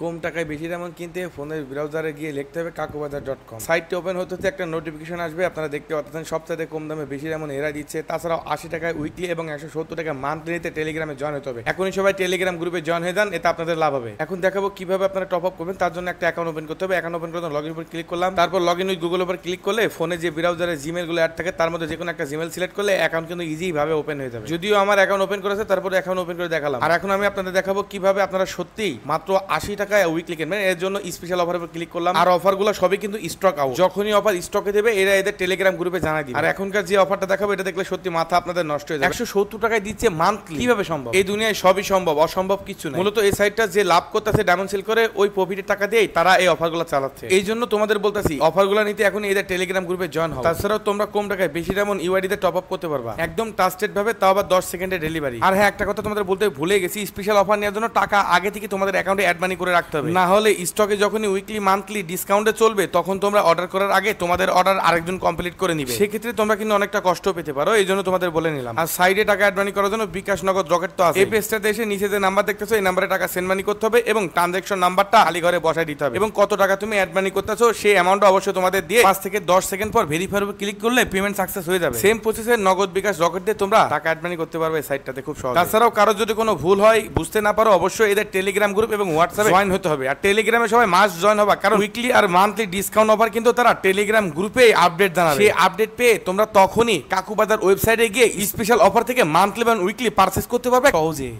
কম টাকায় বেশি দামে কিনতে ফোনের ব্রাউজারে গিয়ে লিখতে হবে kakubazaar.com। সাইটটি ওপেন হতে একটা নোটিফিকেশন আসবে, আপনারা দেখতে পাচ্ছেন সবচেয়ে কম দামে বেশি দামে এরা দিচ্ছে। তাছাড়াও 80 টাকায় উইকলি এবং 170 টাকা মান্থলিতে টেলিগ্রামে জয়েন হতে হবে। এখনই সবাই টেলিগ্রাম গ্রুপে জয়েন হয়ে যান, এতে আপনাদের লাভ হবে। এখন দেখাবো কিভাবে আপনারা টপ আপ করবেন। তার জন্য একটা অ্যাকাউন্ট ওপেন করতে হবে। অ্যাকাউন্ট ওপেন করতে লগইন উপর ক্লিক করলাম, তারপর লগইন উইথ গুগল উপর ক্লিক করলে ফোনে যে ব্রাউজারে জিমেল গুলো অ্যাড থাকে তার মধ্যে যে কোনো একটা জিমেল সিলেক্ট করলে অ্যাকাউন্ট কিন্তু ইজি ভাবে ওপেন হয়ে যাবে। যদিও আমার অ্যাকাউন্ট ওপেন করেছে, তারপর অ্যাকাউন্ট ওপেন করে দেখালাম। আর এখন আমি আপনাদের দেখাবো কিভাবে আপনারা সত্যিই মাত্র 80 টাকায় উইকলি কিনবেন। এর জন্য স্পেশাল অফার উপর ক্লিক করলাম। আর অফারগুলো সবই কিন্তু স্টক আউট। যখনই অফার স্টকে দেবে এরা এদের টেলিগ্রাম গ্রুপে জানাই দিবে। আর এখনকার যে অফারটা দেখাবো এটা দেখলে সত্যি মাথা আপনাদের নষ্ট হয়ে যাবে। 170 টাকায় দিচ্ছে মান্থলি, কিভাবে সম্ভব? এই দুনিয়ায় সবই সম্ভব, অসম্ভব কিছু নেই। মূলত এই সাইটটা যে লাভ করতেছে ডায়মন্ড সেল করে ওই প্রফিটের টাকা দিয়েই তারা এই অফারগুলো চালাচ্ছে। এই জন্য তোমাদের বলতাছি অফারগুলো নিতে এখন এদের টেলিগ্রাম গ্রুপে জয়েন হও। তাছাড়াও তোমরা কম টাকায় বেশি ডায়মন্ড ইউআইডি তে টপ আপ করতে পারবা একদম ট্রাস্টেড ভাবে, তাও আবার 10 সেকেন্ডে ডেলিভারি। আর হ্যাঁ, একটা কথা তোমাদের বলতে ভুলে গেছি, স্পেশাল অফার নেওয়ার জন্য টাকা আগে থেকে তোমাদের অ্যাকাউন্টে অ্যাড মানি করে রাখতে হবে। না হলে স্টকে যখনই উইকলি মান্থলি ডিসকাউন্টে চলবে তখন তোমরা অর্ডার করার আগে তোমাদের অর্ডার আরেকজন কমপ্লিট করে নিবে। সেক্ষেত্রে তোমরা কিন্তু অনেকটা কষ্ট পেতে পারো, এই জন্য তোমাদের বলে নিলাম। আর সাইডে টাকা অ্যাড মানি করার জন্য বিকাশ, নগদ, রকেট তো আছে। এই পেজটাতে এসে নিচে যে নাম্বার দেখতেছো এই নাম্বারে টাকা সেন্ড মানি করতে হবে এবং ট্রানজাকশন নাম্বারটা খালি ঘরে বসাই দিতে হবে। এবং কত টাকা তুমি অ্যাড মানি করতেছো সেই অ্যামাউন্টটা অবশ্যই তোমাদের দিয়ে 5 থেকে 10 সেকেন্ড পর ভেরিফাই উপর ক্লিক করলে পেমেন্ট সাকসেস হয়ে যাবে। সেম প্রসেসে নগদ, বিকাশ, রকেট দিয়ে তোমরা টাকা অ্যাড মানি করতে পারবে এই সাইটটাতে খুব সহজ। তাছাড়াও কারো যদি কোনো ভুল হয়, বুঝতে না পারো, অবশ্যই এদের টেলিগ্রাম গ্রুপ এবং হোয়াটসঅ্যাপে জয়েন হতে হবে। আর টেলিগ্রামে সবাই মাস্ট জয়েন হবা, কারণ উইকলি আর মান্থলি ডিসকাউন্ট অফার কিন্তু তারা টেলিগ্রাম গ্রুপে আপডেট জানাবে। সেই আপডেট পেয়ে তোমরা তখনই কাকুবাজার ওয়েবসাইটে গিয়ে স্পেশাল অফার থেকে মান্থলি এবং উইকলি পারচেজ করতে পারবে সহজে।